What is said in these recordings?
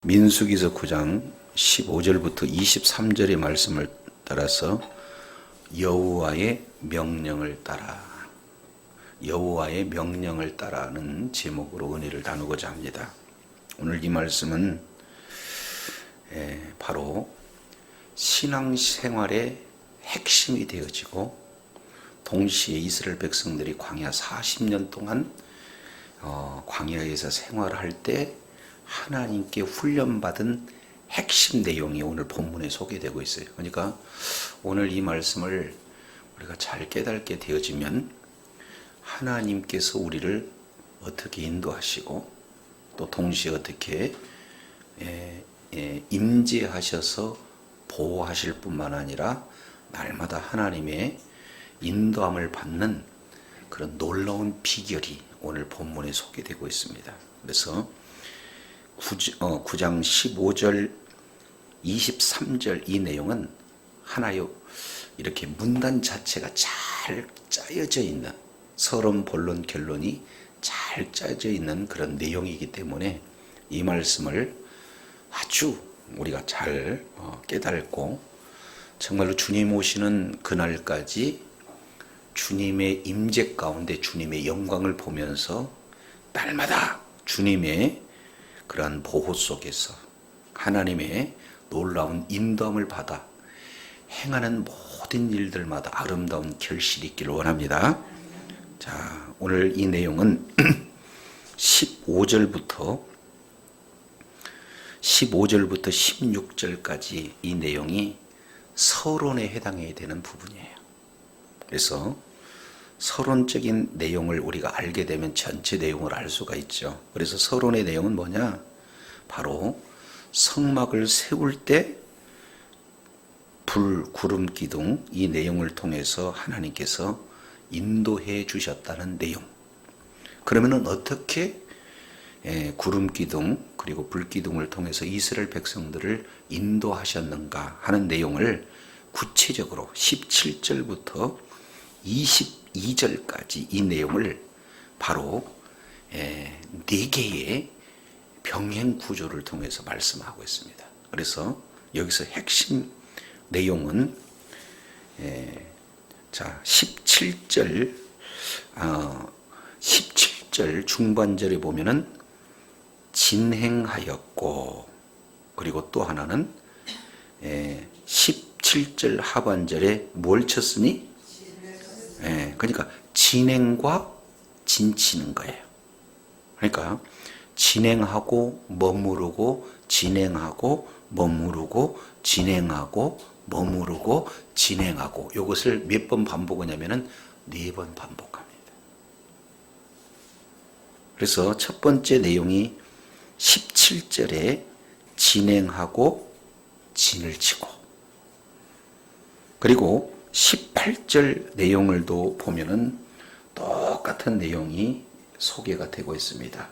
민수기서 9장 15절부터 23절의 말씀을 따라서 여호와의 명령을 따라, 여호와의 명령을 따라는 제목으로 은혜를 나누고자 합니다. 오늘 이 말씀은 바로 신앙생활의 핵심이 되어지고, 동시에 이스라엘 백성들이 광야 40년 동안 광야에서 생활할 때 하나님께 훈련받은 핵심 내용이 오늘 본문에 소개되고 있어요. 그러니까 오늘 이 말씀을 우리가 잘 깨닫게 되어지면 하나님께서 우리를 어떻게 인도하시고, 또 동시에 어떻게 임재하셔서 보호하실 뿐만 아니라 날마다 하나님의 인도함을 받는 그런 놀라운 비결이 오늘 본문에 소개되고 있습니다. 그래서 9장 15절 23절 이 내용은 하나의 이렇게 문단 자체가 잘 짜여져 있는, 서론 본론 결론이 잘 짜여져 있는 그런 내용이기 때문에 이 말씀을 아주 우리가 잘 깨닫고, 정말로 주님 오시는 그날까지 주님의 임재 가운데 주님의 영광을 보면서 날마다 주님의 그러한 보호 속에서 하나님의 놀라운 인도함을 받아 행하는 모든 일들마다 아름다운 결실이 있기를 원합니다. 자, 오늘 이 내용은 15절부터 16절까지 이 내용이 서론에 해당해야 되는 부분이에요. 그래서 서론적인 내용을 우리가 알게 되면 전체 내용을 알 수가 있죠. 그래서 서론의 내용은 뭐냐? 바로 성막을 세울 때 불, 구름, 기둥 이 내용을 통해서 하나님께서 인도해 주셨다는 내용. 그러면은 어떻게 구름 기둥 그리고 불 기둥을 통해서 이스라엘 백성들을 인도하셨는가 하는 내용을 구체적으로 17절부터 22절까지 이 내용을 바로 4개의 병행 구조를 통해서 말씀하고 있습니다. 그래서 여기서 핵심 내용은 17절 중반절에 보면은 진행하였고, 그리고 또 하나는 17절 하반절에 뭘 쳤으니? 그러니까 진행과 진치는 거예요. 그러니까 진행하고 머무르고, 진행하고 머무르고, 진행하고 머무르고, 진행하고, 이것을 몇 번 반복하냐면은 4번 반복합니다. 그래서 첫 번째 내용이 17절에 진행하고 진을 치고, 그리고 18절 내용을 또 보면은 똑같은 내용이 소개가 되고 있습니다.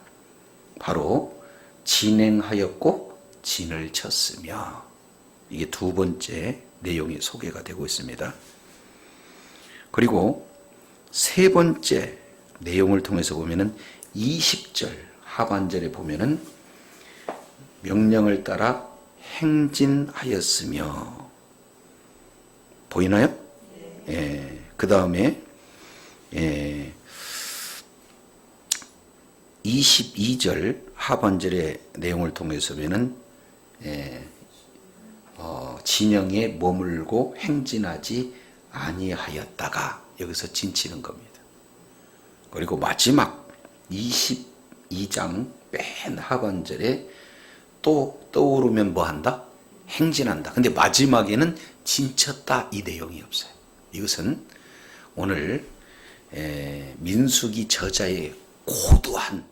바로 진행하였고 진을 쳤으며, 이게 두 번째 내용이 소개가 되고 있습니다. 그리고 세 번째 내용을 통해서 보면은 20절 하반절에 보면은 명령을 따라 행진하였으며, 보이나요? 그 다음에 22절 하반절의 내용을 통해서 보면은 진영에 머물고 행진하지 아니하였다가, 여기서 진치는 겁니다. 그리고 마지막 22장 맨 하반절에 또 떠오르면 뭐 한다? 행진한다. 근데 마지막에는 진쳤다 이 내용이 없어요. 이것은 오늘 민수기 저자의 고도한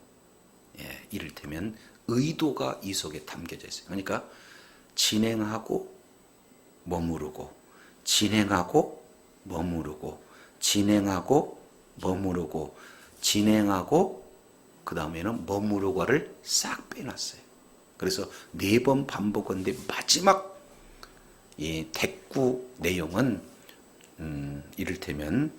이를테면 의도가 이 속에 담겨져 있어요. 그러니까 진행하고 머무르고, 진행하고 머무르고, 진행하고 머무르고, 진행하고, 그 다음에는 머무르고를 싹 빼놨어요. 그래서 4번 반복한데 마지막 이 대꾸 내용은 이를테면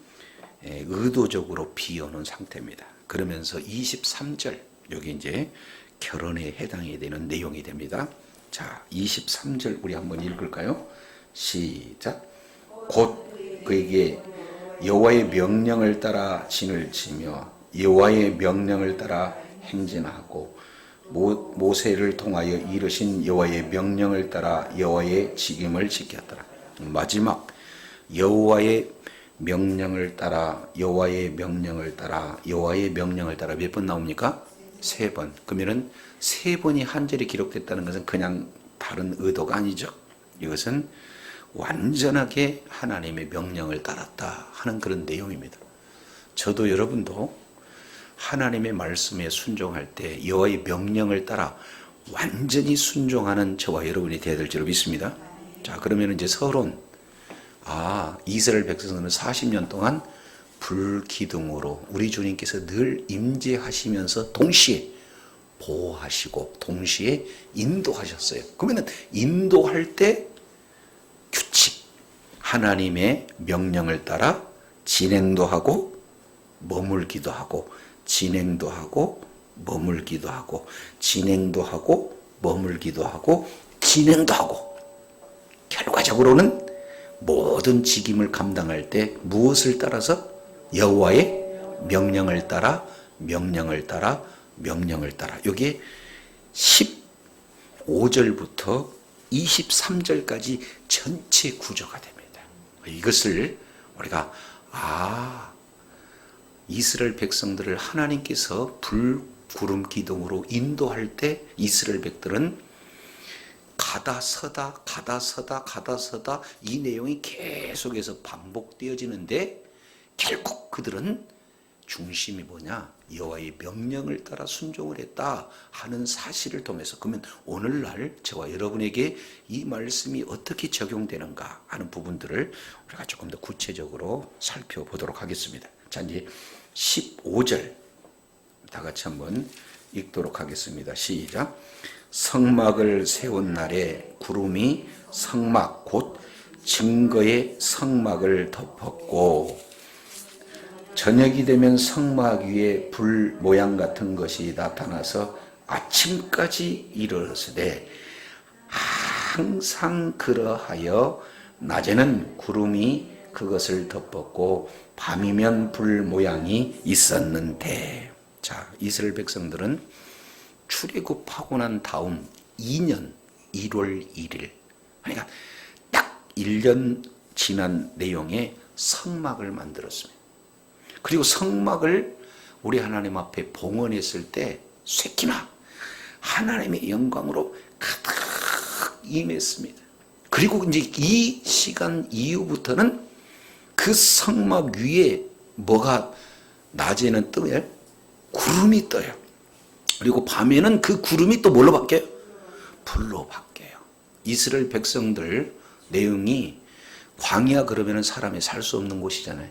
의도적으로 비워놓은 상태입니다. 그러면서 23절, 여기 이제 결혼에 해당이 되는 내용이 됩니다. 자, 23절 우리 한번 읽을까요? 시작. 곧 그에게 여호와의 명령을 따라 진을 치며 여호와의 명령을 따라 행진하고 모세를 통하여 이르신 여호와의 명령을 따라 여호와의 직임을 지켰더라. 마지막 여호와의 명령을 따라 여호와의 명령을 따라 여호와의 명령을 따라 몇 번 나옵니까? 3번. 그러면은 3번이 한 절에 기록됐다는 것은 그냥 다른 의도가 아니죠. 이것은 완전하게 하나님의 명령을 따랐다 하는 그런 내용입니다. 저도 여러분도 하나님의 말씀에 순종할 때 여호와의 명령을 따라 완전히 순종하는 저와 여러분이 되어야 될 줄 믿습니다. 자, 그러면 이제 서론. 이스라엘 백성들은 40년 동안 불기둥으로 우리 주님께서 늘 임재하시면서 동시에 보호하시고 동시에 인도하셨어요. 그러면 인도할 때 규칙, 하나님의 명령을 따라 진행도 하고 머물기도 하고 진행도 하고 머물기도 하고 진행도 하고 머물기도 하고 진행도 하고 결과적으로는 모든 직임을 감당할 때 무엇을 따라서? 여호와의 명령을 따라 명령을 따라 명령을 따라. 이게 15절부터 23절까지 전체 구조가 됩니다. 이것을 우리가 이스라엘 백성들을 하나님께서 불, 구름, 기둥으로 인도할 때 이스라엘 백들은 가다 서다 가다 서다 가다 서다 이 내용이 계속해서 반복되어지는데 결국 그들은 중심이 뭐냐? 여호와의 명령을 따라 순종을 했다 하는 사실을 통해서. 그러면 오늘날 저와 여러분에게 이 말씀이 어떻게 적용되는가 하는 부분들을 우리가 조금 더 구체적으로 살펴보도록 하겠습니다. 자, 이제 15절 다 같이 한번 읽도록 하겠습니다. 시작. 성막을 세운 날에 구름이 성막 곧 증거의 성막을 덮었고 저녁이 되면 성막 위에 불 모양 같은 것이 나타나서 아침까지 이르렀으되 항상 그러하여 낮에는 구름이 그것을 덮었고 밤이면 불 모양이 있었는데. 자, 이스라엘 백성들은 출애굽하고 난 다음 2년 1월 1일, 그러니까 딱 1년 지난 내용의 성막을 만들었습니다. 그리고 성막을 우리 하나님 앞에 봉헌했을 때 쇠키나 하나님의 영광으로 가득 임했습니다. 그리고 이제 이 시간 이후부터는 그 성막 위에 뭐가 낮에는 떠요? 구름이 떠요. 그리고 밤에는 그 구름이 또 뭘로 바뀌어요? 불로 바뀌어요. 이스라엘 백성들 내용이 광야 그러면 사람이 살 수 없는 곳이잖아요.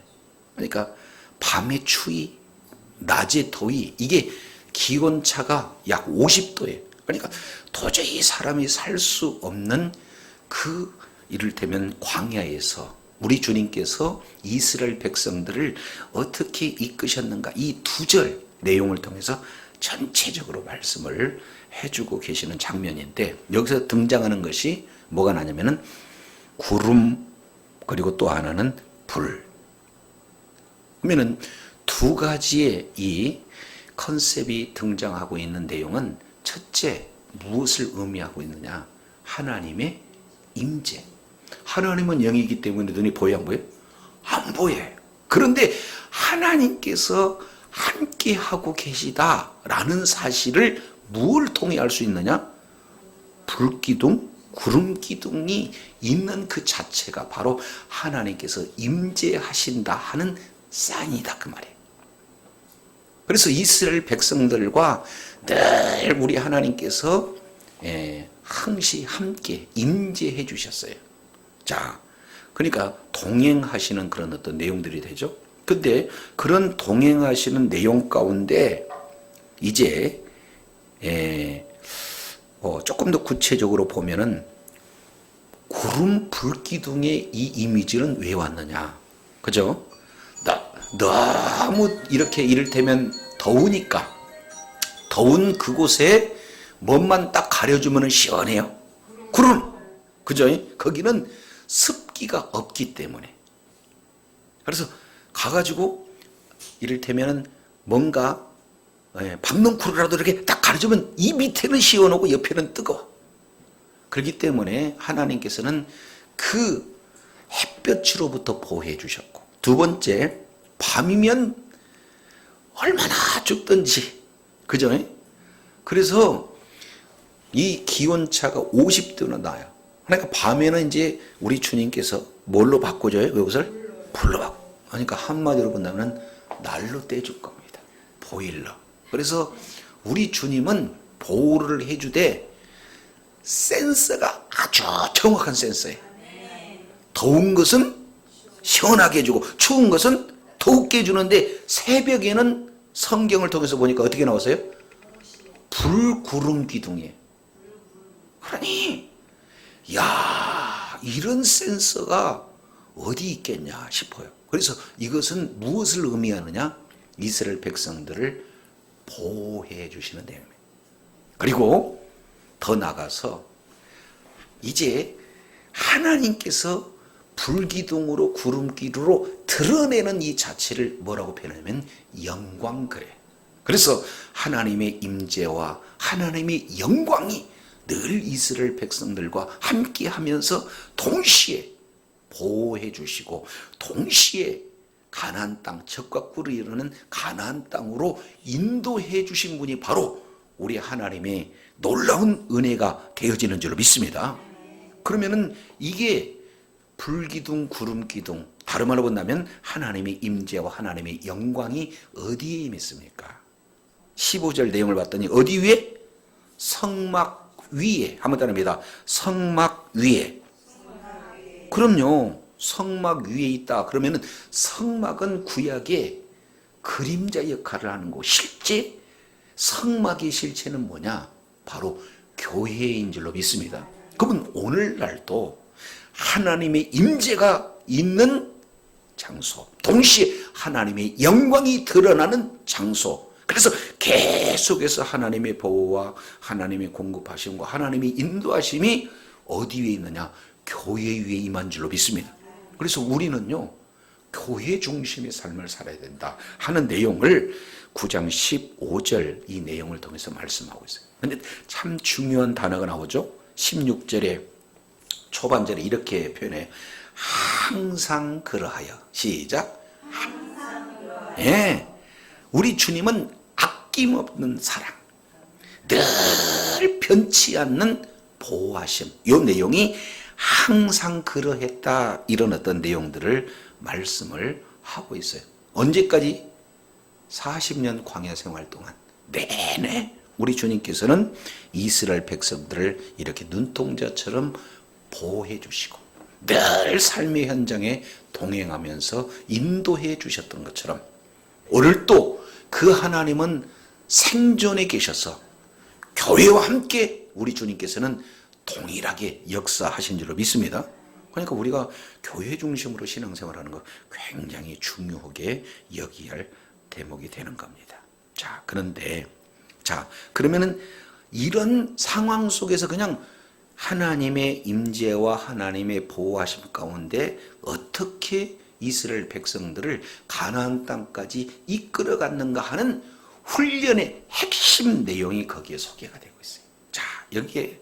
그러니까 밤의 추위, 낮의 더위, 이게 기온차가 약 50도예요. 그러니까 도저히 사람이 살 수 없는 그 이를테면 광야에서 우리 주님께서 이스라엘 백성들을 어떻게 이끄셨는가, 이 2절 내용을 통해서 전체적으로 말씀을 해주고 계시는 장면인데, 여기서 등장하는 것이 뭐가 나냐면은 구름, 그리고 또 하나는 불. 그러면은 두 가지의 이 컨셉이 등장하고 있는 내용은 첫째, 무엇을 의미하고 있느냐? 하나님의 임재. 하나님은 영이기 때문에 눈이 보여 안 보여요? 안 보여요. 그런데 하나님께서 함께 하고 계시다라는 사실을 무엇을 통해 알 수 있느냐? 불기둥, 구름기둥이 있는 그 자체가 바로 하나님께서 임재하신다 하는 사인이다, 그 말이에요. 그래서 이스라엘 백성들과 늘 우리 하나님께서 항시 함께 임재해 주셨어요. 자, 그러니까 동행하시는 그런 어떤 내용들이 되죠. 근데 그런 동행하시는 내용 가운데 이제 조금 더 구체적으로 보면은 구름 불기둥의 이 이미지는 왜 왔느냐, 그죠? 너무 이렇게 이를테면 더우니까, 더운 그곳에 뭐만 딱 가려주면 시원해요? 구름. 그죠? 거기는 습기가 없기 때문에. 그래서 가가지고 이를테면 뭔가 박넝쿨이라도 이렇게 딱 가려주면 이 밑에는 시원하고 옆에는 뜨거워. 그렇기 때문에 하나님께서는 그 햇볕으로부터 보호해 주셨고, 두 번째, 밤이면 얼마나 춥든지, 그죠? 그래서 이 기온차가 50도나 나요. 그러니까 밤에는 이제 우리 주님께서 뭘로 바꿔줘요? 그것을 불로 바꿔. 그러니까 한마디로 본다면 날로 떼줄 겁니다. 보일러. 그래서 우리 주님은 보호를 해주되 센서가 아주 정확한 센서예요. 더운 것은 시원하게 해주고 추운 것은 더욱게 해주는데, 새벽에는 성경을 통해서 보니까 어떻게 나왔어요? 불구름 기둥이에요. 그러니 야, 이런 센서가 어디 있겠냐 싶어요. 그래서 이것은 무엇을 의미하느냐? 이스라엘 백성들을 보호해 주시는 내용입니다. 그리고 더 나가서 이제 하나님께서 불기둥으로 구름기둥으로 드러내는 이 자체를 뭐라고 표현하면 영광, 그래. 그래서 하나님의 임재와 하나님의 영광이 늘 이스라엘 백성들과 함께 하면서 동시에 보호해 주시고, 동시에 가나안 땅, 젖과 꿀을 이루는 가나안 땅으로 인도해 주신 분이 바로 우리 하나님의 놀라운 은혜가 되어지는 줄로 믿습니다. 그러면은 이게 불기둥, 구름기둥, 다른 말로 본다면 하나님의 임재와 하나님의 영광이 어디에 임했습니까? 15절 내용을 봤더니 어디 위에? 성막 위에. 한번 따라합니다. 성막 위에. 그럼요. 성막 위에 있다. 그러면은 성막은 구약의 그림자 역할을 하는 거. 실제 성막의 실체는 뭐냐? 바로 교회인 줄로 믿습니다. 그러면 오늘날도 하나님의 임재가 있는 장소, 동시에 하나님의 영광이 드러나는 장소. 그래서 계속해서 하나님의 보호와 하나님의 공급하심과 하나님의 인도하심이 어디 위에 있느냐? 교회 위에 임한 줄로 믿습니다. 그래서 우리는요, 교회 중심의 삶을 살아야 된다 하는 내용을 9장 15절 이 내용을 통해서 말씀하고 있어요. 그런데 참 중요한 단어가 나오죠. 16절에 초반절에 이렇게 표현해요. 항상 그러하여. 시작. 항상 그러하여. 예, 우리 주님은 아낌없는 사랑, 늘 변치 않는 보호하심, 이 내용이 항상 그러했다, 이런 어떤 내용들을 말씀을 하고 있어요. 언제까지? 40년 광야 생활 동안 내내 우리 주님께서는 이스라엘 백성들을 이렇게 눈동자처럼 보호해 주시고 늘 삶의 현장에 동행하면서 인도해 주셨던 것처럼, 오늘 또 그 하나님은 생존에 계셔서 교회와 함께 우리 주님께서는 동일하게 역사하신 줄로 믿습니다. 그러니까 우리가 교회 중심으로 신앙생활하는 거 굉장히 중요하게 여기야 할 대목이 되는 겁니다. 자, 그런데 그러면은 이런 상황 속에서 그냥 하나님의 임재와 하나님의 보호하심 가운데 어떻게 이스라엘 백성들을 가나안 땅까지 이끌어갔는가 하는 훈련의 핵심 내용이 거기에 소개가 되고 있어요. 자, 여기에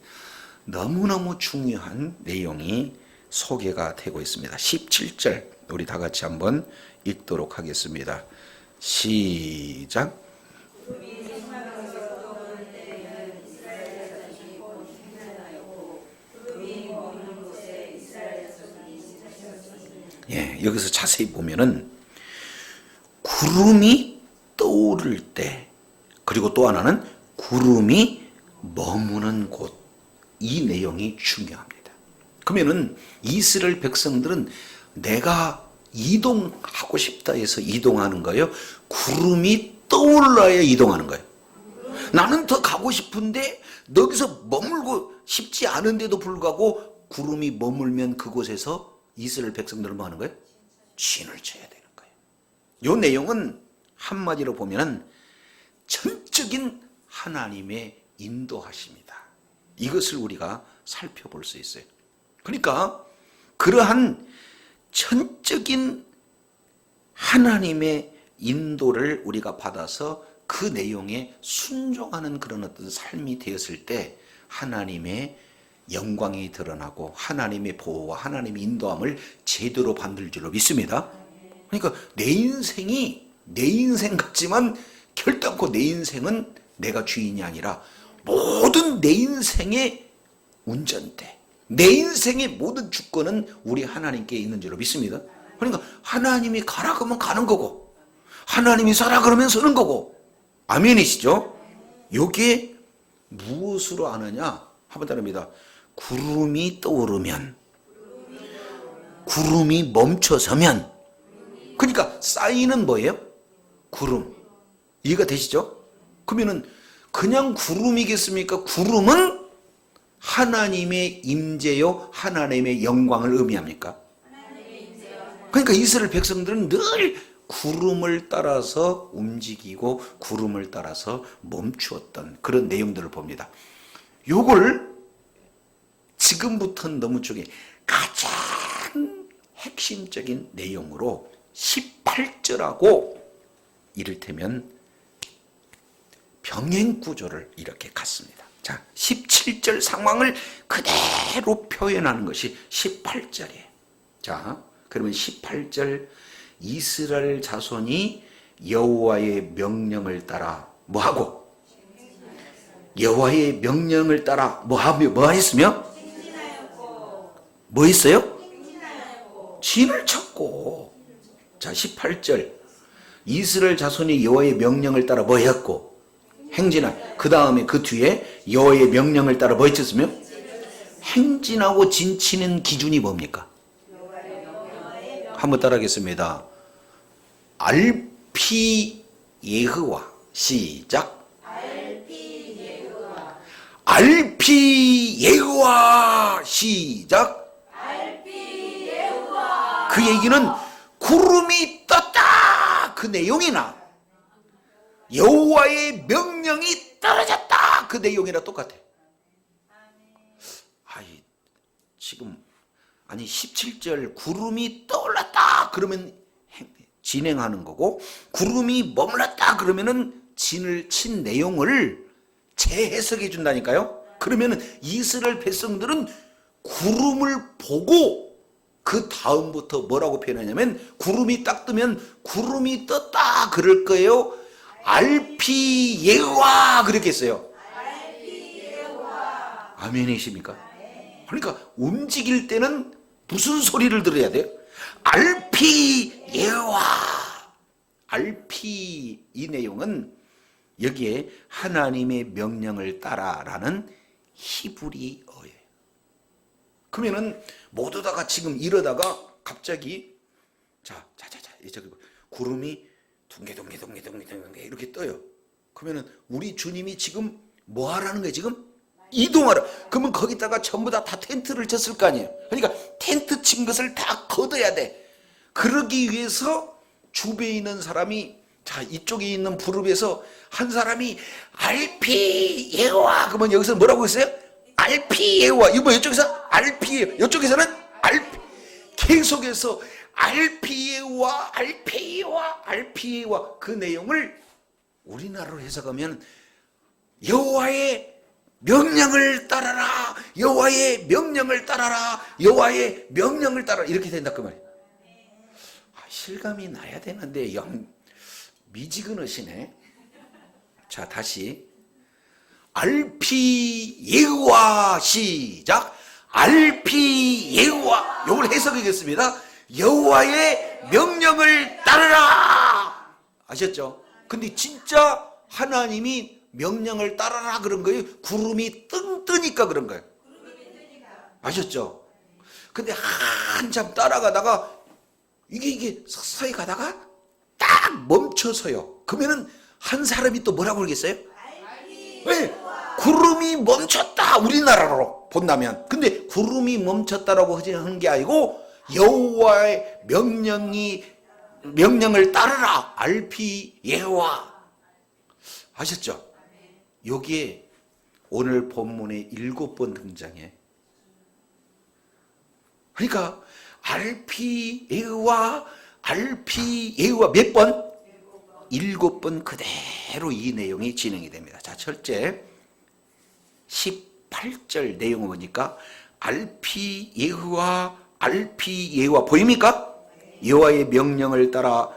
너무너무 중요한 내용이 소개가 되고 있습니다. 17절 우리 다 같이 한번 읽도록 하겠습니다. 시작. 예, 여기서 자세히 보면은 구름이 떠오를 때, 그리고 또 하나는 구름이 머무는 곳, 이 내용이 중요합니다. 그러면은 이스라엘 백성들은 내가 이동하고 싶다 해서 이동하는 거예요? 구름이 떠올라야 이동하는 거예요? 나는 더 가고 싶은데 여기서 머물고 싶지 않은데도 불구하고 구름이 머물면 그곳에서 이스라엘 백성들은 뭐 하는 거예요? 진을 쳐야 되는 거예요. 이 내용은 한마디로 보면 전적인 하나님의 인도하십니다. 이것을 우리가 살펴볼 수 있어요. 그러니까 그러한 전적인 하나님의 인도를 우리가 받아서 그 내용에 순종하는 그런 어떤 삶이 되었을 때 하나님의 영광이 드러나고 하나님의 보호와 하나님의 인도함을 제대로 받을 줄로 믿습니다. 그러니까 내 인생이 내 인생 같지만 결단코 내 인생은 내가 주인이 아니라 모든 내 인생의 운전대, 내 인생의 모든 주권은 우리 하나님께 있는 줄로 믿습니다. 그러니까 하나님이 가라 그러면 가는 거고 하나님이 서라 그러면 서는 거고. 아멘이시죠? 여기에 무엇으로 아느냐? 한번 따릅니다. 구름이 떠오르면, 구름이 멈춰서면. 그러니까 사인은 뭐예요? 구름. 이해가 되시죠? 그러면은 그냥 구름이겠습니까? 구름은 하나님의 임재요, 하나님의 영광을 의미합니까? 그러니까 이스라엘 백성들은 늘 구름을 따라서 움직이고 구름을 따라서 멈추었던 그런 내용들을 봅니다. 요걸 지금부터는 너무 쪽에 가장 핵심적인 내용으로 18절하고 이를테면 병행 구조를 이렇게 갖습니다. 자, 17절 상황을 그대로 표현하는 것이 18절이에요. 자, 그러면 18절 이스라엘 자손이 여호와의 명령을 따라 뭐하고? 여호와의 명령을 따라 뭐하며 뭐 했으며? 뭐 했어요? 진을 쳤고. 자, 18절 이스라엘 자손이 여호와의 명령을 따라 뭐 했고? 행진하고. 그 다음에 그 뒤에 여호와의 명령을 따라 뭐 했으며? 행진하고 진치는 기준이 뭡니까? 한번 따라하겠습니다. 알피 예흐와. 시작. 알피 예흐와. 시작. 그 얘기는 구름이 떴다 그 내용이나 여호와의 명령이 떨어졌다 그 내용이나 똑같아. 지금 17절 구름이 떠올랐다 그러면 진행하는 거고, 구름이 머물렀다 그러면은 진을 친 내용을 재해석해 준다니까요. 그러면은 이스라엘 백성들은 구름을 보고 그 다음부터 뭐라고 표현하냐면 구름이 딱 뜨면 구름이 떴다 그럴 거예요. 알피 예와 그렇게 했어요. 아멘이십니까? 그러니까 움직일 때는 무슨 소리를 들어야 돼요? 알피 예와. 알피 이 내용은 여기에 하나님의 명령을 따라라는 히브리어예요. 그러면은 모두 다가 지금 이러다가 갑자기 자 구름이 둥개둥개 이렇게 떠요. 그러면은 우리 주님이 지금 뭐 하라는 거예요? 지금 이동하라. 그러면 거기다가 전부 다 텐트를 쳤을 거 아니에요. 그러니까 텐트 친 것을 다 걷어야 돼. 그러기 위해서 주변에 있는 사람이 자 이쪽에 있는 부릅에서 한 사람이 알피 예호와 그러면 여기서 뭐라고 했어요? 알피 예호와. 이거 뭐 이쪽에서 알피 이쪽에서는 알피 계속해서 알피 예호와 알피 예호와 알피 예호와 그 내용을 우리나라로 해석하면 여호와의 명령을 따라라 여호와의 명령을 따라라 여호와의 명령을 따라라 이렇게 된다 그 말이에요. 실감이 나야 되는데 영 미지근하시네. 자 다시 알피 예호와 시작. 알피 예호와 이걸 해석하겠습니다. 여호와의 명령을 따르라. 아셨죠? 근데 진짜 하나님이 명령을 따라라 그런 거예요? 구름이 뜨니까 그런 거예요. 아셨죠? 근데 한참 따라가다가 이게 서서히 가다가 딱 멈춰서요. 그러면은 한 사람이 또 뭐라고 그러겠어요? 네, 구름이 멈췄다 우리나라로 본다면. 근데 구름이 멈췄다라고 하는 게 아니고 여호와의 명령을 따르라 알피 예호와. 아셨죠? 여기에 오늘 본문에 7번 등장해. 그러니까 알피예후와 몇 번? 7번 그대로 이 내용이 진행이 됩니다. 자, 첫째 18절 내용을 보니까 알피예후와 보입니까? 여호와의 명령을 따라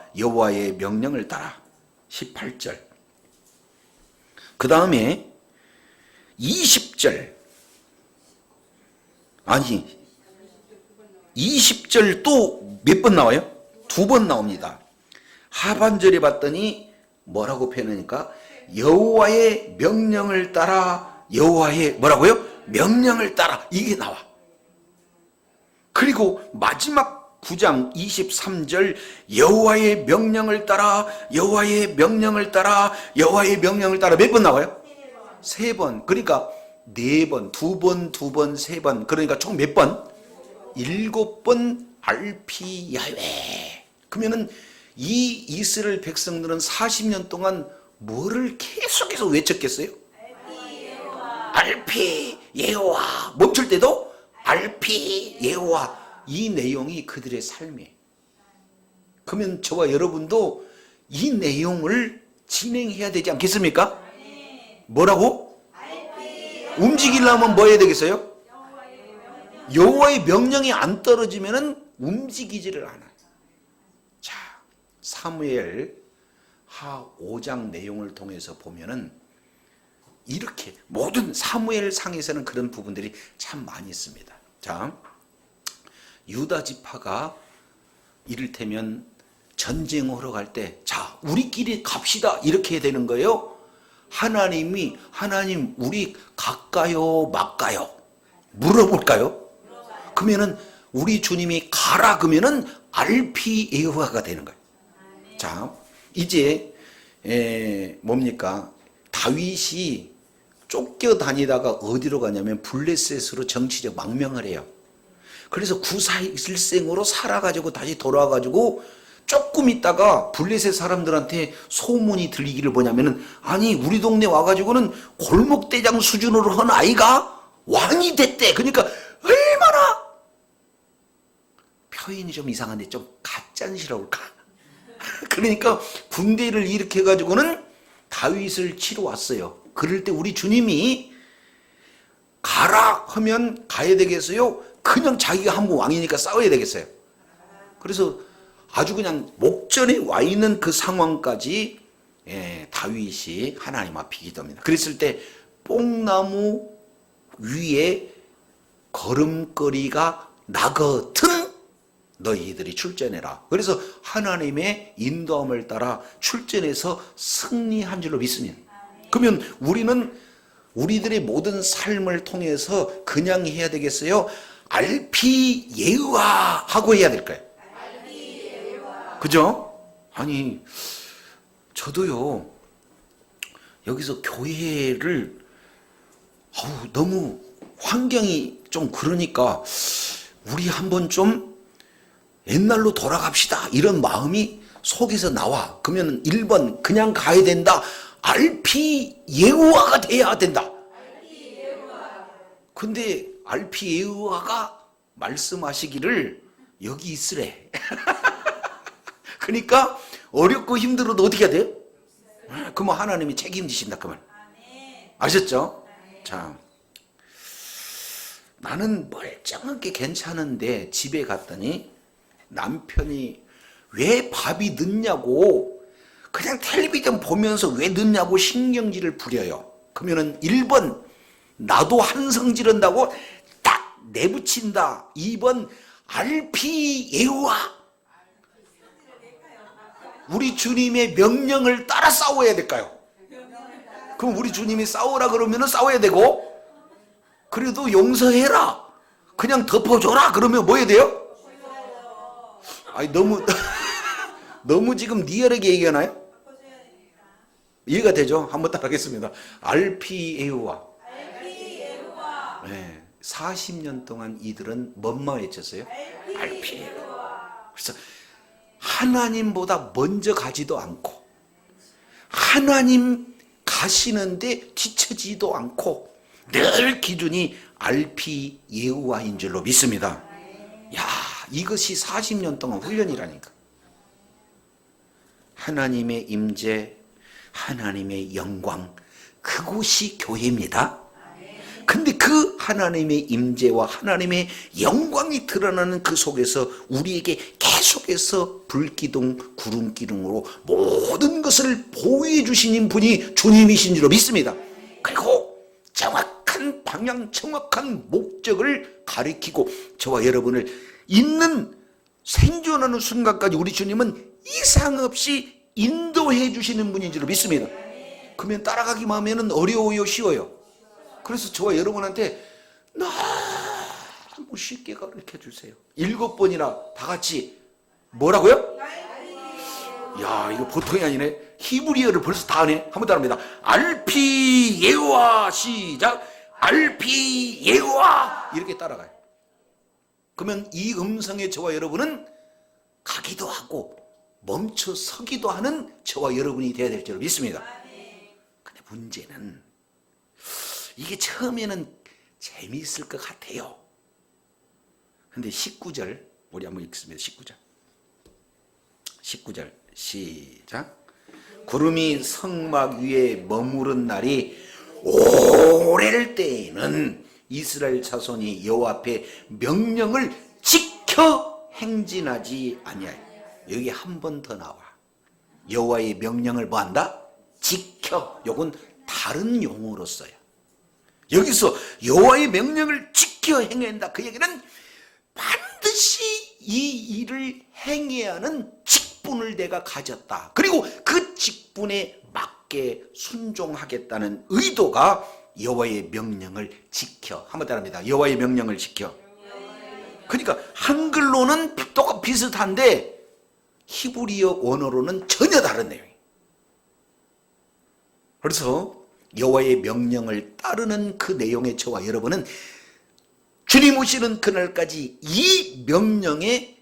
18절. 그 다음에 20절. 아니 20절 또 몇 번 나와요? 2번 나옵니다. 하반절에 봤더니 뭐라고 표현하니까 여호와의 명령을 따라 뭐라고요? 명령을 따라 이게 나와. 그리고 마지막 9장 23절 여호와의 명령을 따라 몇 번 나와요? 3번. 그러니까 4번, 2번, 3번. 그러니까 총 몇 번? 7번 알피 야훼. 그러면은 이 이스라엘 백성들은 40년 동안 뭐를 계속해서 외쳤겠어요? 알피 예호와. 멈출 때도 알피 예호와. 이 내용이 그들의 삶이에요. 그러면 저와 여러분도 이 내용을 진행해야 되지 않겠습니까? 뭐라고? 움직이려면 뭐 해야 되겠어요? 여호와의 명령이 안 떨어지면은 움직이지를 않아요. 자, 사무엘 하 5장 내용을 통해서 보면은 이렇게 모든 사무엘 상에서는 그런 부분들이 참 많이 있습니다. 자, 유다 지파가 이를테면 전쟁하러 갈 때, 자, 우리끼리 갑시다 이렇게 해야 되는 거예요. 하나님 우리 갈까요 말까요? 물어볼까요? 그러면은 우리 주님이 가라 그러면은 알피예후가 되는 거예요. 자, 이제 뭡니까? 다윗이 쫓겨다니다가 어디로 가냐면 블레셋으로 정치적 망명을 해요. 그래서 구사일생으로 살아가지고 다시 돌아와가지고 조금 있다가 블레셋 사람들한테 소문이 들리기를 뭐냐면은, 아니 우리 동네 와가지고는 골목대장 수준으로 한 아이가 왕이 됐대. 그러니까 얼마나 표현이 좀 이상한데 좀 가짠시라고 할까? 그러니까 군대를 일으켜가지고는 다윗을 치러 왔어요. 그럴 때 우리 주님이 가라 하면 가야 되겠어요? 그냥 자기가 한번 왕이니까 싸워야 되겠어요? 그래서 아주 그냥 목전에 와 있는 그 상황까지 다윗이 하나님 앞에 기도합니다. 그랬을 때 뽕나무 위에 걸음걸이가 나거든 너희들이 출전해라. 그래서 하나님의 인도함을 따라 출전해서 승리한 줄로 믿습니다. 그러면 우리는 우리들의 모든 삶을 통해서 그냥 해야 되겠어요? 알피예후와 하고 해야 될까요? 그죠? 아니 저도요 여기서 교회를 너무 환경이 좀 그러니까 우리 한번 좀 옛날로 돌아갑시다 이런 마음이 속에서 나와. 그러면 1번 그냥 가야 된다. 알피예후가 돼야 된다. 근데 알피예후가 말씀하시기를 여기 있으래. 그러니까 어렵고 힘들어도 어떻게 해야 돼요? 그러면 하나님이 책임지신다 그 말. 아셨죠? 자, 나는 멀쩡하게 괜찮은데 집에 갔더니 남편이 왜 밥이 늦냐고 그냥 텔레비전 보면서 왜 늦냐고 신경질을 부려요. 그러면은 1번 나도 한성지른다고 딱 내붙인다. 2번 알피예후와 우리 주님의 명령을 따라 싸워야 될까요? 그럼 우리 주님이 싸우라 그러면 싸워야 되고, 그래도 용서해라 그냥 덮어줘라 그러면 뭐 해야 돼요? 아니 너무 지금 리얼하게 얘기하나요? 이해가 되죠? 한번 따라하겠습니다. 알피예후와. 네, 40년 동안 이들은 뭔만 외쳤어요? 알피예후와. 그래서 하나님보다 먼저 가지도 않고 하나님 가시는데 뒤처지도 않고 늘 기준이 RP 예후와인 줄로 믿습니다. 야, 이것이 40년 동안 훈련이라니까. 하나님의 임재, 하나님의 영광, 그곳이 교회입니다. 근데 그 하나님의 임재와 하나님의 영광이 드러나는 그 속에서 우리에게 계속해서 불기둥, 구름기둥으로 모든 것을 보호해 주시는 분이 주님이신 줄로 믿습니다. 그리고 정확한 방향, 정확한 목적을 가리키고 저와 여러분을 있는 생존하는 순간까지 우리 주님은 이상 없이 인도해 주시는 분인 줄로 믿습니다. 그러면 따라가기만 하면 어려워요, 쉬워요? 그래서 저와 여러분한테 너무 쉽게 가르쳐 주세요. 7번이나 다 같이 뭐라고요? 야, 이거 보통이 아니네. 히브리어를 벌써 다 하네. 한 번 더 합니다. RP 예호와 시작. RP 예호와 이렇게 따라가요. 그러면 이 음성에 저와 여러분은 가기도 하고 멈춰 서기도 하는 저와 여러분이 되어야 될 줄 믿습니다. 근데 문제는 이게 처음에는 재미있을 것 같아요. 근데 19절 우리 한번 읽습니다. 19절 시작. 구름이 성막 위에 머무른 날이 오래를 때에는 이스라엘 자손이 여호와 앞에 명령을 지켜 행진하지 아니하여. 여기 한 번 더 나와. 여호와의 명령을 뭐한다? 지켜. 요건 다른 용어로 써요. 여기서 여호와의 명령을 지켜 행한다. 그 얘기는 반드시 이 일을 행해야 하는 직분을 내가 가졌다. 그리고 그 직분에 맞게 순종하겠다는 의도가 여호와의 명령을 지켜. 한번 따라합니다. 여호와의 명령을 지켜. 그러니까 한글로는 똑같 비슷한데 히브리어 원어로는 전혀 다른 내용이에요. 그래서 여호와의 명령을 따르는 그 내용의 저와 여러분은 주님 오시는 그날까지 이 명령에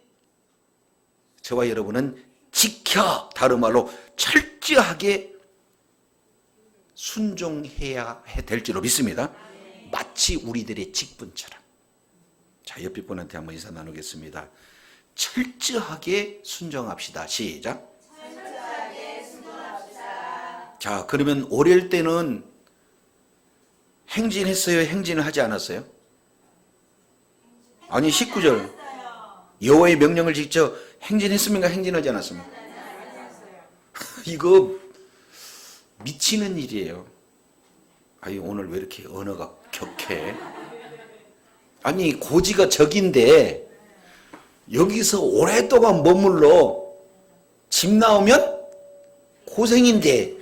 저와 여러분은 지켜, 다른 말로 철저하게 순종해야 될 줄로 믿습니다. 마치 우리들의 직분처럼. 자, 옆에 분한테 한번 인사 나누겠습니다. 철저하게 순종합시다. 시작. 자, 그러면 어릴 때는 행진했어요? 행진을 하지 않았어요? 아니, 19절 여호와의 명령을 지켜 행진했습니까? 행진하지 않았습니까? 이거 미치는 일이에요. 아니, 오늘 왜 이렇게 언어가 격해? 아니, 고지가 저긴데 여기서 오랫동안 머물러 집 나오면 고생인데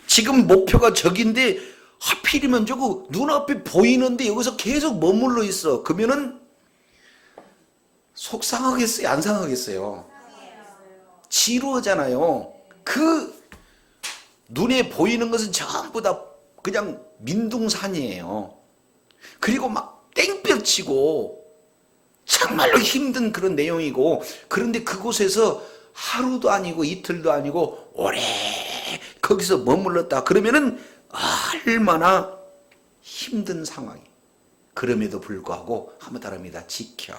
지금 목표가 저긴데 하필이면 저거 눈앞에 보이는데 여기서 계속 머물러 있어. 그러면은 속상하겠어요? 안 상하겠어요? 지루하잖아요. 그 눈에 보이는 것은 전부 다 그냥 민둥산이에요. 그리고 막 땡볕치고 정말로 힘든 그런 내용이고, 그런데 그곳에서 하루도 아니고 이틀도 아니고 오래 거기서 머물렀다 그러면은 얼마나 힘든 상황이. 그럼에도 불구하고 한번 따라합니다. 지켜.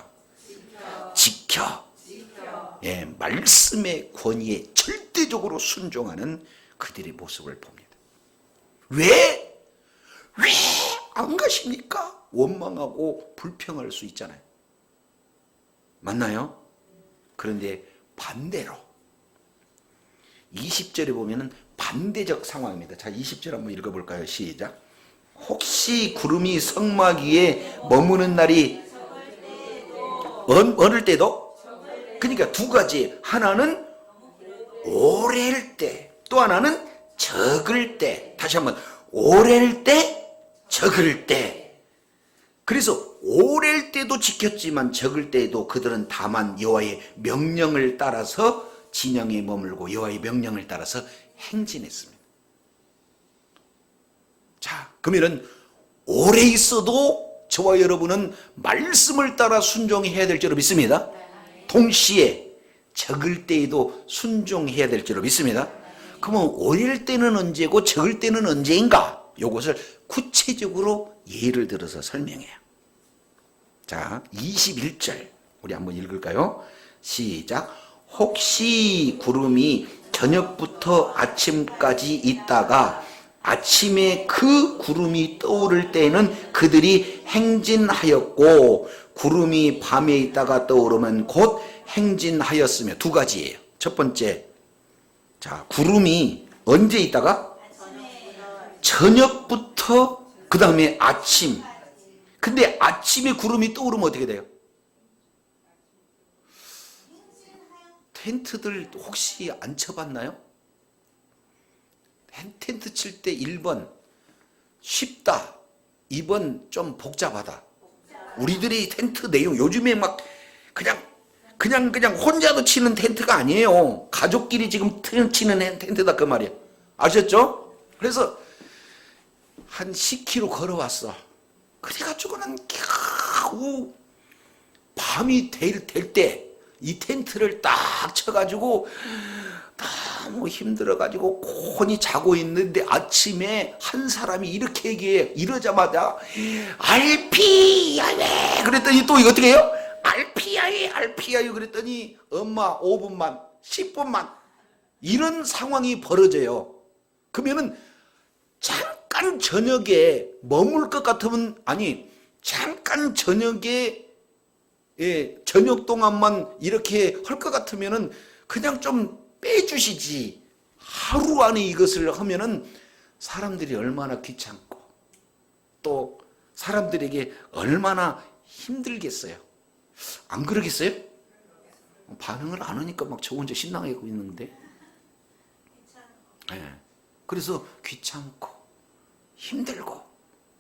예, 말씀의 권위에 절대적으로 순종하는 그들의 모습을 봅니다. 왜 안 가십니까? 원망하고 불평할 수 있잖아요. 맞나요? 그런데 반대로 20절에 보면은 반대적 상황입니다. 자, 20절 한번 읽어볼까요? 시작. 혹시 구름이 성막 위에 머무는 날이 어느 때도? 그러니까 두 가지. 하나는 오래일 때, 또 하나는 적을 때. 다시 한번 오래일 때, 적을 때. 그래서 오래일 때도 지켰지만 적을 때에도 그들은 다만 여호와의 명령을 따라서 진영에 머물고 여호와의 명령을 따라서 행진했습니다. 자, 그러면은 오래 있어도 저와 여러분은 말씀을 따라 순종해야 될 줄로 믿습니다. 동시에 적을 때에도 순종해야 될 줄로 믿습니다. 그러면 오래일 때는 언제고 적을 때는 언제인가? 요것을 구체적으로 예를 들어서 설명해요. 자, 21절 우리 한번 읽을까요? 시작. 혹시 구름이 저녁부터 아침까지 있다가 아침에 그 구름이 떠오를 때에는 그들이 행진하였고 구름이 밤에 있다가 떠오르면 곧 행진하였으며. 두 가지예요. 첫 번째, 자, 구름이 언제 있다가? 저녁부터 그 다음에 아침. 근데 아침에 구름이 떠오르면 어떻게 돼요? 텐트들 혹시 안 쳐봤나요? 텐트 칠 때 1번 쉽다, 2번 좀 복잡하다. 우리들이 텐트 내용 요즘에 막 그냥 혼자도 치는 텐트가 아니에요. 가족끼리 지금 치는 텐트다 그 말이야. 아셨죠? 그래서 한 10km 걸어왔어. 그래가지고는 겨우 밤이 될 때 이 텐트를 딱 쳐가지고 너무 힘들어가지고 곤히 자고 있는데 아침에 한 사람이 이렇게 얘기해. 이러자마자 알피야예 그랬더니 또 이거 어떻게 해요? 알피야예 알피야예 그랬더니 엄마 5분만 10분만 이런 상황이 벌어져요. 그러면은 잠깐 저녁에 머물 것 같으면 아니 잠깐 저녁에 저녁 동안만 이렇게 할 것 같으면은 그냥 좀 빼주시지. 하루 안에 이것을 하면은 사람들이 얼마나 귀찮고 또 사람들에게 얼마나 힘들겠어요. 안 그러겠어요? 반응을 안 하니까 막 저 혼자 신나하고 있는데. 네. 그래서 귀찮고 힘들고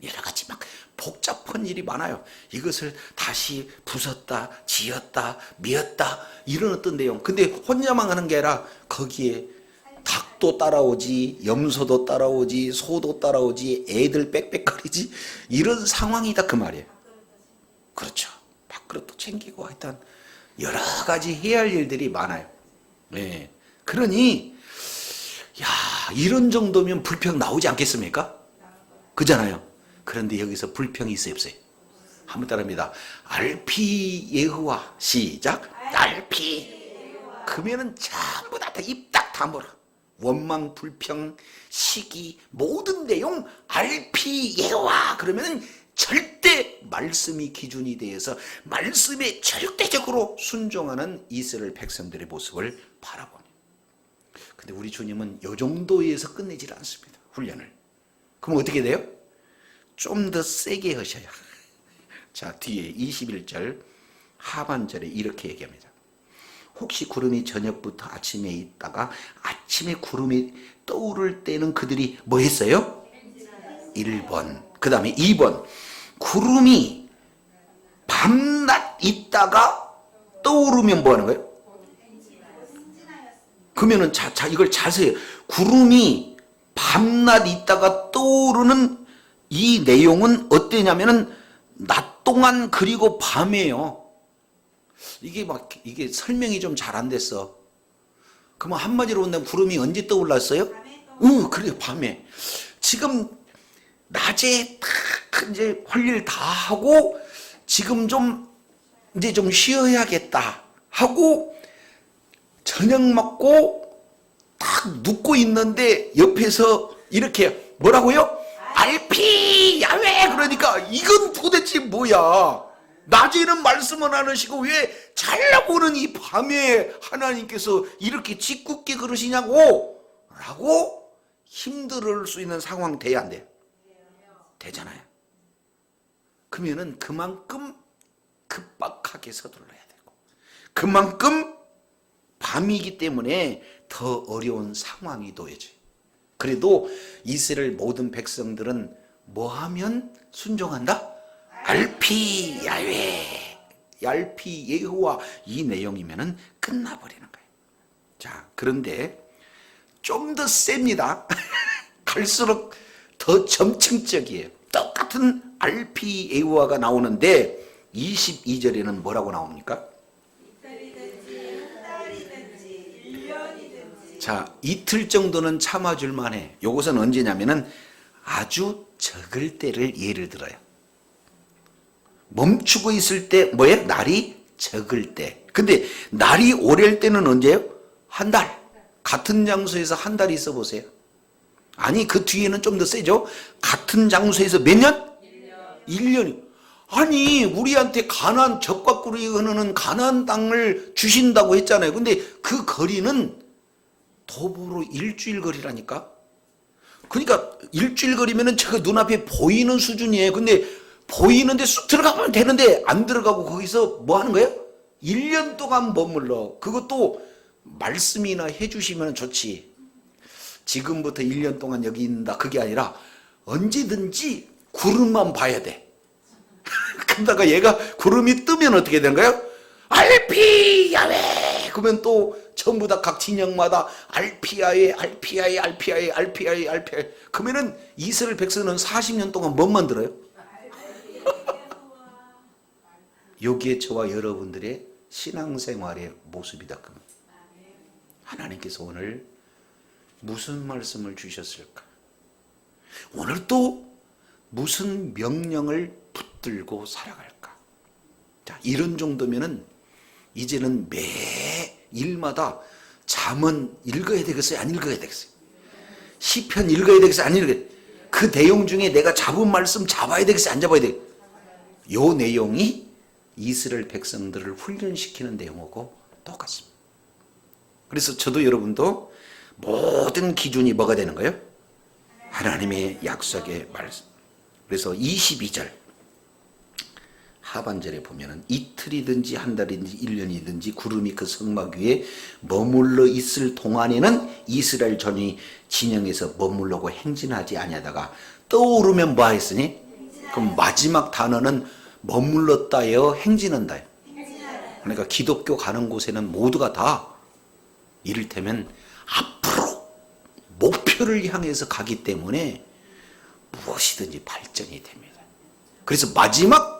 여러 가지 막 복잡한 일이 많아요. 이것을 다시 부쉈다, 지었다, 미었다 이런 어떤 내용. 근데 혼자만 하는 게 아니라 거기에 닭도 따라오지, 염소도 따라오지, 소도 따라오지, 애들 빽빽거리지 이런 상황이다 그 말이에요. 그렇죠. 밥그릇도 챙기고 하여튼 여러 가지 해야 할 일들이 많아요. 네. 그러니 야 이런 정도면 불평 나오지 않겠습니까? 그잖아요. 그런데 여기서 불평이 있어요, 없어요? 한번 따라합니다. 알피 예후와 시작. 알피. 그러면은 전부 다 입 딱 다물어. 원망, 불평, 시기 모든 내용 알피 예후와 그러면은 절대 말씀이 기준이 되어서 말씀에 절대적으로 순종하는 이스라엘 백성들의 모습을 바라보니. 근데 우리 주님은 이 정도에서 끝내질 않습니다. 훈련을. 그럼 어떻게 돼요? 좀 더 세게 하셔야. 자, 뒤에 21절 하반절에 이렇게 얘기합니다. 혹시 구름이 저녁부터 아침에 있다가 아침에 구름이 떠오를 때는 그들이 뭐 했어요? 1번. 그 다음에 2번. 구름이 밤낮 있다가 떠오르면 뭐 하는 거예요? 그러면은 자 이걸 자세히 구름이 밤낮 있다가 떠오르는 이 내용은 어때냐면은 낮 동안 그리고 밤에요. 이게 설명이 좀 잘 안 됐어. 그러면 한마디로 본다면 구름이 언제 떠올랐어요? 그래요, 밤에. 지금 낮에 딱 이제 할 일 다 하고 지금 이제 좀 쉬어야겠다 하고 저녁 먹고 딱 눕고 있는데 옆에서 이렇게 뭐라고요? 알피 야외 그러니까 이건 도대체 뭐야? 낮에는 말씀을 안 하시고 왜 잘나보는 이 밤에 하나님께서 이렇게 짓궂게 그러시냐고 라고 힘들 수 있는 상황 돼야 안 돼요? 되잖아요. 그러면은 그만큼 급박하게 서둘러야 되고 그만큼 밤이기 때문에 더 어려운 상황이 놓여져요. 그래도 이스라엘 모든 백성들은 뭐 하면 순종한다? 알피 야외, 알피 예후와 이 내용이면은 끝나버리는 거예요. 자, 그런데 좀 더 셉니다. 갈수록 더 점층적이에요. 똑같은 알피 예후와가 나오는데 22절에는 뭐라고 나옵니까? 자, 이틀 정도는 참아줄 만해. 요것은 언제냐면은 아주 적을 때를 예를 들어요. 멈추고 있을 때 뭐예요? 날이 적을 때. 근데 날이 오랠 때는 언제예요? 한 달. 같은 장소에서 한 달 있어 보세요. 아니 그 뒤에는 좀 더 세죠. 같은 장소에서 몇 년? 1년. 아니 우리한테 가나안 적과 꿀이 흐르는 가나안 땅을 주신다고 했잖아요. 근데 그 거리는 도보로 일주일 거리라니까. 그러니까 일주일 거리면은 제가 눈앞에 보이는 수준이에요. 근데 보이는데 쑥 들어가면 되는데 안 들어가고 거기서 뭐 하는 거예요? 1년 동안 머물러. 그것도 말씀이나 해주시면 좋지. 지금부터 1년 동안 여기 있는다 그게 아니라 언제든지 구름만 봐야 돼. 그러다가 얘가 구름이 뜨면 어떻게 되는 거예요? 알피 야외. 그러면 또 전부 다 각 진영마다 알피야에 알피야에 알피야에 알피야에 알피야에. 그러면은 이스라엘 백성은 40년 동안 뭐만 들어요? 여기에 저와 여러분들의 신앙생활의 모습이다. 그러면 하나님께서 오늘 무슨 말씀을 주셨을까? 오늘 또 무슨 명령을 붙들고 살아갈까? 자, 이런 정도면은 이제는 매 일마다 잠언 읽어야 되겠어요? 안 읽어야 되겠어요? 시편 읽어야 되겠어요? 안 읽어야 되겠어요? 그 내용 중에 내가 잡은 말씀 잡아야 되겠어요? 안 잡아야 되겠어요? 요 내용이 이스라엘 백성들을 훈련시키는 내용하고 똑같습니다. 그래서 저도 여러분도 모든 기준이 뭐가 되는 거예요? 하나님의 약속의 말씀. 그래서 22절 하반절에 보면은 이틀이든지 한 달이든지 1년이든지 구름이 그 성막 위에 머물러 있을 동안에는 이스라엘 전이 진영에서 머물러고 행진하지 아니하다가 떠오르면 뭐 하겠으니? 그럼 마지막 단어는 머물렀다요, 행진한다요. 그러니까 기독교 가는 곳에는 모두가 다 이를테면 앞으로 목표를 향해서 가기 때문에 무엇이든지 발전이 됩니다. 그래서 마지막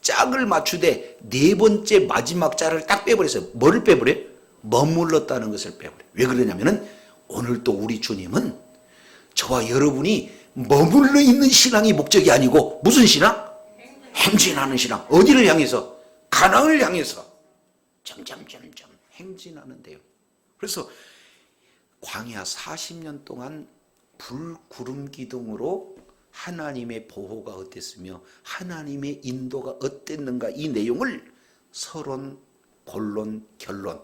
짝을 맞추되 네 번째 마지막 짝을 딱 빼버렸어요. 뭐를 빼버려요? 머물렀다는 것을 빼버려요. 왜 그러냐면은 오늘 또 우리 주님은 저와 여러분이 머물러 있는 신앙이 목적이 아니고 무슨 신앙? 행진하는 신앙. 어디를 향해서? 가나안을 향해서 점점점점 행진하는데요. 그래서 광야 40년 동안 불, 구름 기둥으로 하나님의 보호가 어땠으며 하나님의 인도가 어땠는가 이 내용을 서론, 본론, 결론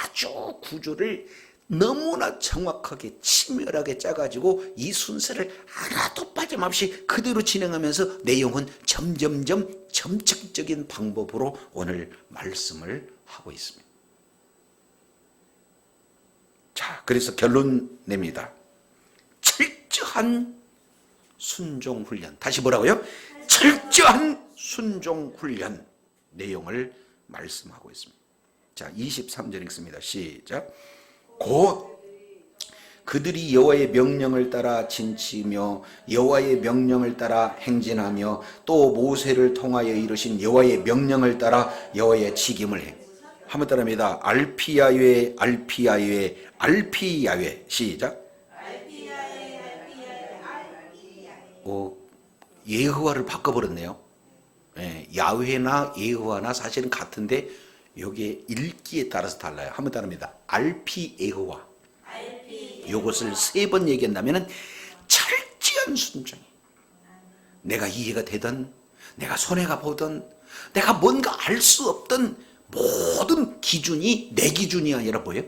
아주 구조를 너무나 정확하게 친밀하게 짜가지고 이 순서를 하나도 빠짐없이 그대로 진행하면서 내용은 점점점 점층적인 방법으로 오늘 말씀을 하고 있습니다. 자, 그래서 결론 냅니다. 철저한 순종 훈련. 다시 뭐라고요? 철저한 순종 훈련 내용을 말씀하고 있습니다. 자, 23절 읽습니다. 시작. 곧 그들이 여호와의 명령을 따라 진치며 여호와의 명령을 따라 행진하며 또 모세를 통하여 이루신 여호와의 명령을 따라 여호와의 직임을 해. 한번 따라합니다. 알피야외 알피야외 알피야외. 시작. 예호와를 바꿔버렸네요. 야훼나 예호와나 사실은 같은데 여기에 읽기에 따라서 달라요. 한번 따릅니다. 알피 예호와. 이것을 3번 얘기한다면 철저한 순종이. 내가 이해가 되든 내가 손해가 보든 내가 뭔가 알 수 없던 모든 기준이 내 기준이 아니라 뭐예요?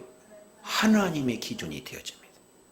하나님의 기준이 되어집니다.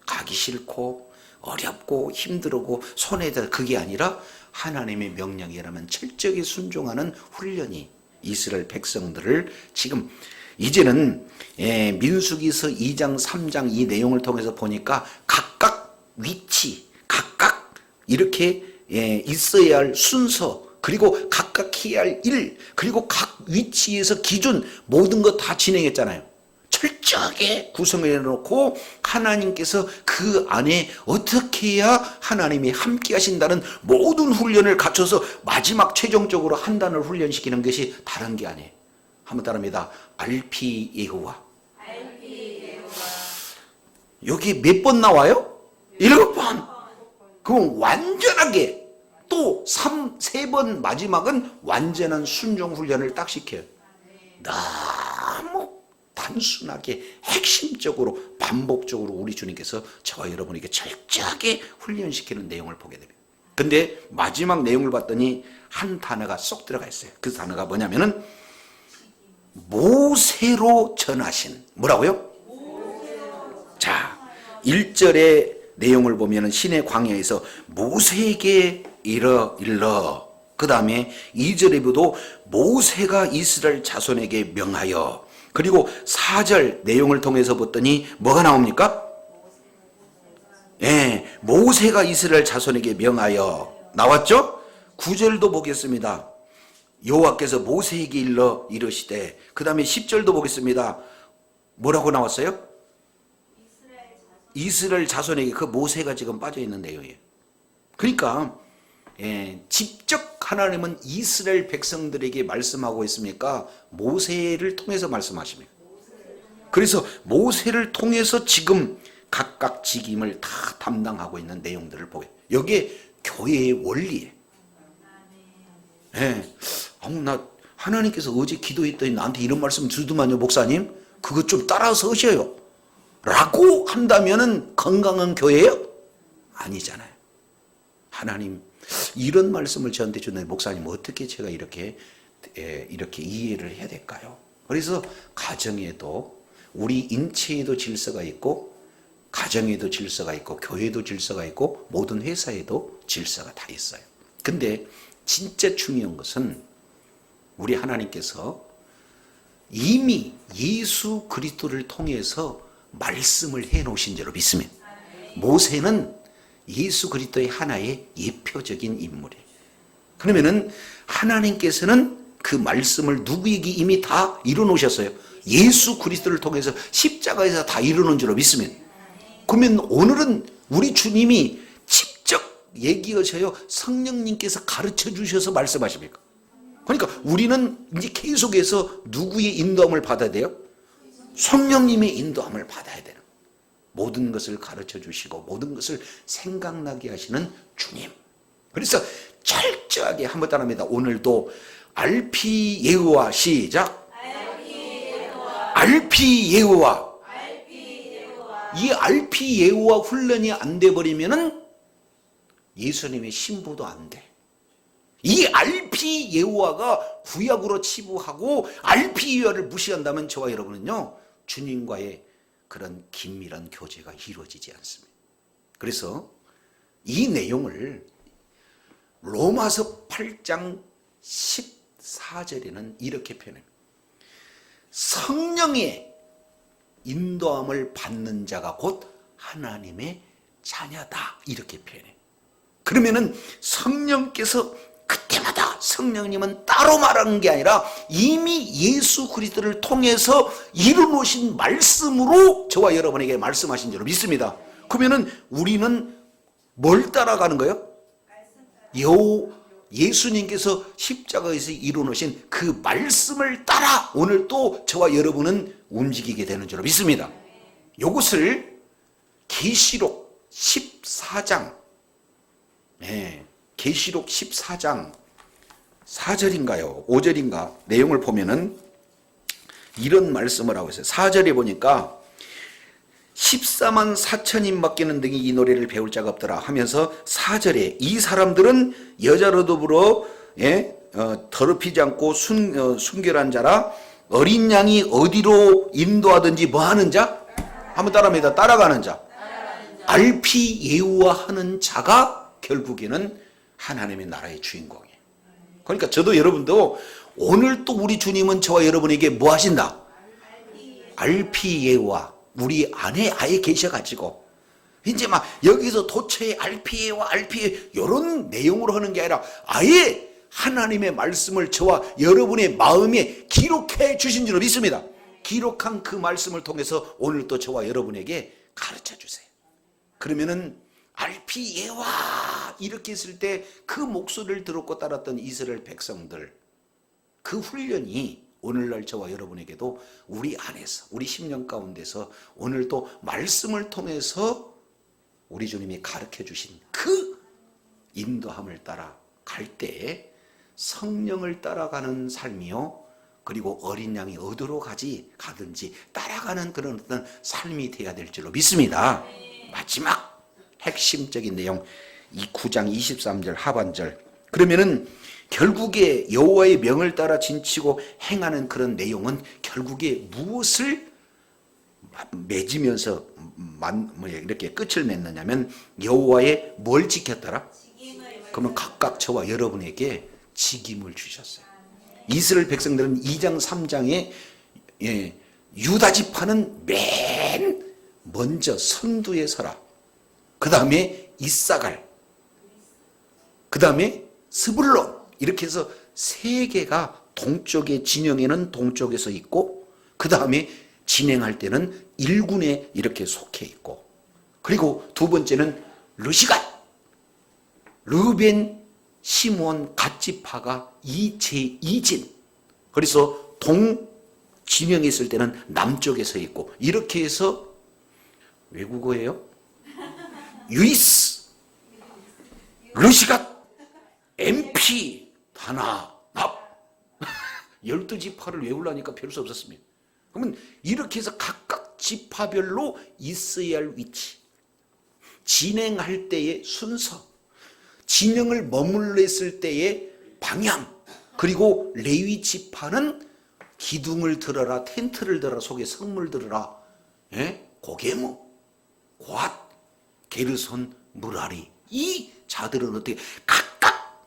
가기 싫고 어렵고 힘들고 손해다 그게 아니라 하나님의 명령이라면 철저히 순종하는 훈련이 이스라엘 백성들을 지금 이제는 민수기서 2장 3장 이 내용을 통해서 보니까 각각 위치 각각 이렇게 있어야 할 순서 그리고 각각 해야 할 일 그리고 각 위치에서 기준 모든 것 다 진행했잖아요. 철저하게 구성을 해놓고 하나님께서 그 안에 어떻게 해야 하나님이 함께 하신다는 모든 훈련을 갖춰서 마지막 최종적으로 한 단을 훈련시키는 것이 다른 게 아니에요. 한번 따라합니다. 알피 예호와. 여기 몇 번 나와요? 7번. 그럼 완전하게 또 세 번 마지막은 완전한 순종 훈련을 딱 시켜요. 너무 단순하게 핵심적으로 반복적으로 우리 주님께서 저와 여러분에게 철저하게 훈련시키는 내용을 보게 됩니다. 근데 마지막 내용을 봤더니 한 단어가 쏙 들어가 있어요. 그 단어가 뭐냐면은 모세로 전하신, 뭐라고요? 자, 1절의 내용을 보면은 신의 광야에서 모세에게 일러 그 다음에 2절에 보도 모세가 이스라엘 자손에게 명하여, 그리고 4절 내용을 통해서 봤더니 뭐가 나옵니까? 예, 모세가 이스라엘 자손에게 명하여 나왔죠? 9절도 보겠습니다. 여호와께서 모세에게 일러 이르시되, 그 다음에 10절도 보겠습니다. 뭐라고 나왔어요? 이스라엘 자손에게, 그 모세가 지금 빠져있는 내용이에요. 그러니까 직접 하나님은 이스라엘 백성들에게 말씀하고 있습니까? 모세를 통해서 말씀하십니까? 그래서 모세를 통해서 지금 각각 직임을 다 담당하고 있는 내용들을 보게. 여기에 교회의 원리예요. 나 하나님께서 어제 기도했더니 나한테 이런 말씀 주더만요, 목사님. 그거 좀 따라서 하셔요 라고 한다면은 건강한 교회예요? 아니잖아요. 하나님 이런 말씀을 저한테 주는 목사님, 어떻게 제가 이렇게 이해를 해야 될까요? 그래서 가정에도, 우리 인체에도 질서가 있고, 가정에도 질서가 있고, 교회도 질서가 있고, 모든 회사에도 질서가 다 있어요. 근데 진짜 중요한 것은 우리 하나님께서 이미 예수 그리스도를 통해서 말씀을 해놓으신 줄로 믿습니다. 모세는 예수 그리스도의 하나의 예표적인 인물이에요. 그러면은 하나님께서는 그 말씀을 누구에게 이미 다 이루어놓으셨어요. 예수 그리스도를 통해서 십자가에서 다 이루어놓은 줄로 믿습니다. 그러면 오늘은 우리 주님이 직접 얘기하셔요? 성령님께서 가르쳐 주셔서 말씀하십니까? 그러니까 우리는 이제 계속해서 누구의 인도함을 받아야 돼요? 성령님의 인도함을 받아야 되는, 모든 것을 가르쳐 주시고 모든 것을 생각나게 하시는 주님. 그래서 철저하게 한번 따라합니다. 오늘도 RP 예호와, 시작. RP 예호와. 이 RP 예호와 훈련이 안 돼 버리면은 예수님의 신부도 안 돼. 이 RP 예호와가 구약으로 치부하고 RP 예호와를 무시한다면 저와 여러분은요, 주님과의 그런 긴밀한 교제가 이루어지지 않습니다. 그래서 이 내용을 로마서 8장 14절에는 이렇게 표현합니다. 성령의 인도함을 받는 자가 곧 하나님의 자녀다, 이렇게 표현해요. 그러면은 성령께서 그때마다, 성령님은 따로 말하는 게 아니라 이미 예수 그리스도를 통해서 이루어놓으신 말씀으로 저와 여러분에게 말씀하신 줄로 믿습니다. 그러면은 우리는 뭘 따라가는 거예요? 예수님께서 십자가에서 이루어놓으신 그 말씀을 따라 오늘 또 저와 여러분은 움직이게 되는 줄로 믿습니다. 이것을 계시록 14장, 계시록 14장 4절인가요? 5절인가? 내용을 보면은 이런 말씀을 하고 있어요. 4절에 보니까 14만 4천인밖에는 등이 이 노래를 배울 자가 없더라 하면서 4절에 이 사람들은 여자로 더불어 더럽히지 않고 순결한 자라, 어린 양이 어디로 인도하든지 뭐하는 자? 한번 따라합니다. 따라가는 자. RP 예우와 하는 자가 결국에는 하나님의 나라의 주인공이에요. 그러니까 저도 여러분도 오늘 또 우리 주님은 저와 여러분에게 뭐 하신다? RP 예우와 우리 안에 아예 계셔가지고 이제 막 여기서 도처에 RP와 RP 이런 내용으로 하는 게 아니라 아예 하나님의 말씀을 저와 여러분의 마음에 기록해 주신 줄로 믿습니다. 기록한 그 말씀을 통해서 오늘 또 저와 여러분에게 가르쳐 주세요. 그러면은 RP 예와 이렇게 했을 때 그 목소리를 들었고 따랐던 이스라엘 백성들, 그 훈련이 오늘날 저와 여러분에게도 우리 안에서, 우리 심령 가운데서 오늘 또 말씀을 통해서 우리 주님이 가르쳐 주신 그 인도함을 따라 갈 때 성령을 따라가는 삶이요, 그리고 어린 양이 어디로 가든지 따라가는 그런 어떤 삶이 되어야 될 줄로 믿습니다. 마지막 핵심적인 내용, 이 9장 23절 하반절. 그러면은 결국에 여호와의 명을 따라 진치고 행하는 그런 내용은 결국에 무엇을 맺으면서 이렇게 끝을 맺느냐면, 여호와의 뭘 지켰더라? 그러면 각각 저와 여러분에게 직임을 주셨어요. 이스라엘 백성들은 2장 3장에 유다 지파는 맨 먼저 선두에 서라, 그 다음에 이사갈, 그 다음에 스불론, 이렇게 해서 세 개가 동쪽의 진영에는 동쪽에서 있고, 그 다음에 진행할 때는 1군에 이렇게 속해 있고, 그리고 두 번째는 르시갓, 르벤, 시므온, 갓 지파가 제2진, 그래서 동진영에 있을 때는 남쪽에 서 있고, 이렇게 해서 외국어예요. 유이스, 르시갓, MP, 다나, 납. 12지파를 외우려니까 별 수 없었습니다. 그러면 이렇게 해서 각각 지파별로 있어야 할 위치, 진행할 때의 순서, 진영을 머물러 있을 때의 방향, 그리고 레위 지파는 기둥을 들어라, 텐트를 들어라, 속에 성물 들어라, 고개무, 고앗, 게르손, 무라리, 이 자들은 어떻게 각각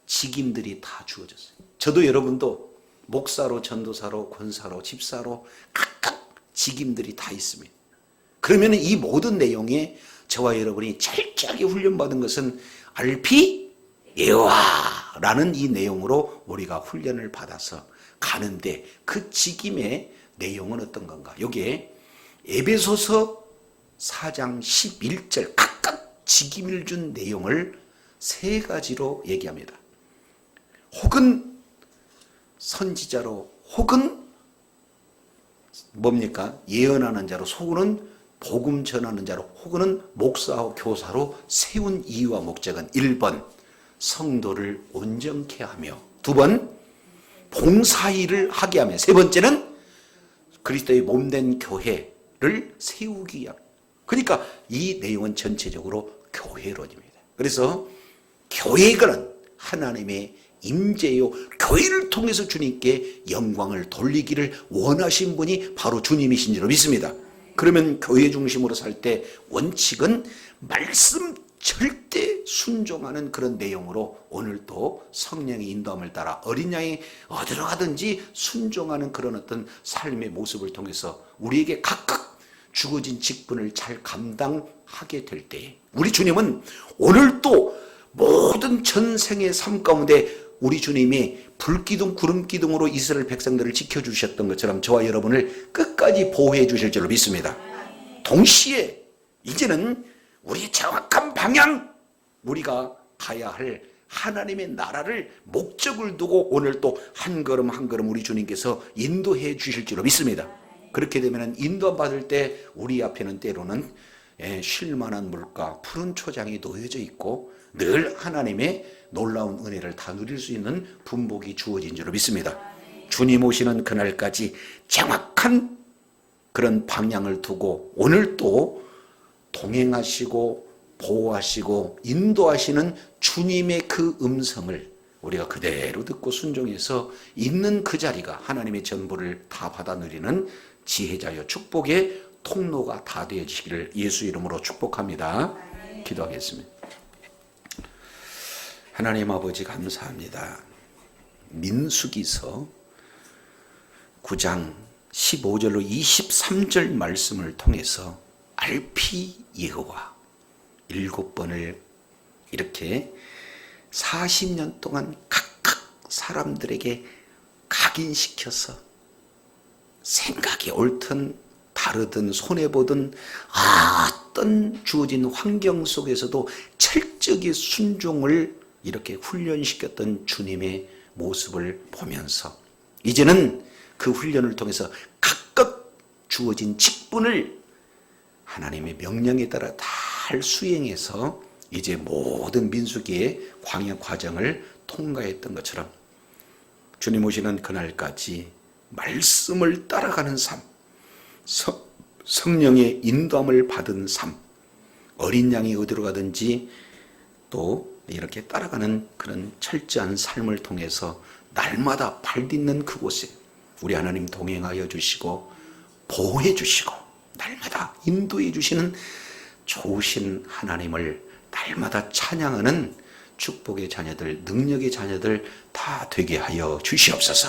직임들이 다 주어졌어요. 저도 여러분도 목사로, 전도사로, 권사로, 집사로 각각 직임들이 다 있습니다. 그러면 이 모든 내용에 저와 여러분이 철저하게 훈련받은 것은 RP 예화라는 이 내용으로 우리가 훈련을 받아서 가는데, 그 직임의 내용은 어떤 건가? 여기에 에베소서 4장 11절 각각 직임을 준 내용을 세 가지로 얘기합니다. 혹은 선지자로, 혹은 뭡니까? 예언하는 자로, 혹은 복음 전하는 자로, 혹은 목사와 교사로 세운 이유와 목적은 1번 성도를 온전케 하며, 2번 봉사일을 하게 하며, 3번째는 그리스도의 몸된 교회를 세우기 위함. 그러니까 이 내용은 전체적으로 교회론입니다. 그래서 교회는 하나님의 임재요, 교회를 통해서 주님께 영광을 돌리기를 원하신 분이 바로 주님이신 줄로 믿습니다. 그러면 교회 중심으로 살 때 원칙은 말씀 절대 순종하는 그런 내용으로, 오늘도 성령의 인도함을 따라 어린 양이 어디로 가든지 순종하는 그런 어떤 삶의 모습을 통해서 우리에게 각각 주어진 직분을 잘 감당하게 될 때, 우리 주님은 오늘도 모든 전생의 삶 가운데 우리 주님이 불기둥 구름기둥으로 이스라엘 백성들을 지켜주셨던 것처럼 저와 여러분을 끝까지 보호해 주실 줄로 믿습니다. 동시에 이제는 우리의 정확한 방향, 우리가 가야 할 하나님의 나라를 목적을 두고 오늘 또 한 걸음 한 걸음 우리 주님께서 인도해 주실 줄로 믿습니다. 그렇게 되면 인도 받을 때 우리 앞에는 때로는 쉴만한 물가, 푸른 초장이 놓여져 있고 늘 하나님의 놀라운 은혜를 다 누릴 수 있는 분복이 주어진 줄로 믿습니다. 주님 오시는 그날까지 정확한 그런 방향을 두고 오늘 또 동행하시고 보호하시고 인도하시는 주님의 그 음성을 우리가 그대로 듣고 순종해서 있는 그 자리가 하나님의 전부를 다 받아 누리는 지혜자여 축복의 통로가 다 되어지기를 예수 이름으로 축복합니다. 기도하겠습니다. 하나님 아버지 감사합니다. 민수기서 9장 15절로 23절 말씀을 통해서 RP 여호와 7번을 이렇게 40년 동안 각각 사람들에게 각인시켜서 생각이 옳든 다르든 손해보든 어떤 주어진 환경 속에서도 철저히 순종을 이렇게 훈련시켰던 주님의 모습을 보면서 이제는 그 훈련을 통해서 각각 주어진 직분을 하나님의 명령에 따라 잘 수행해서 이제 모든 민수기의 광야 과정을 통과했던 것처럼 주님 오시는 그날까지 말씀을 따라가는 삶, 성령의 인도함을 받은 삶, 어린 양이 어디로 가든지 또 이렇게 따라가는 그런 철저한 삶을 통해서 날마다 발 딛는 그곳에 우리 하나님 동행하여 주시고 보호해 주시고 날마다 인도해 주시는 좋으신 하나님을 날마다 찬양하는 축복의 자녀들, 능력의 자녀들 다 되게 하여 주시옵소서.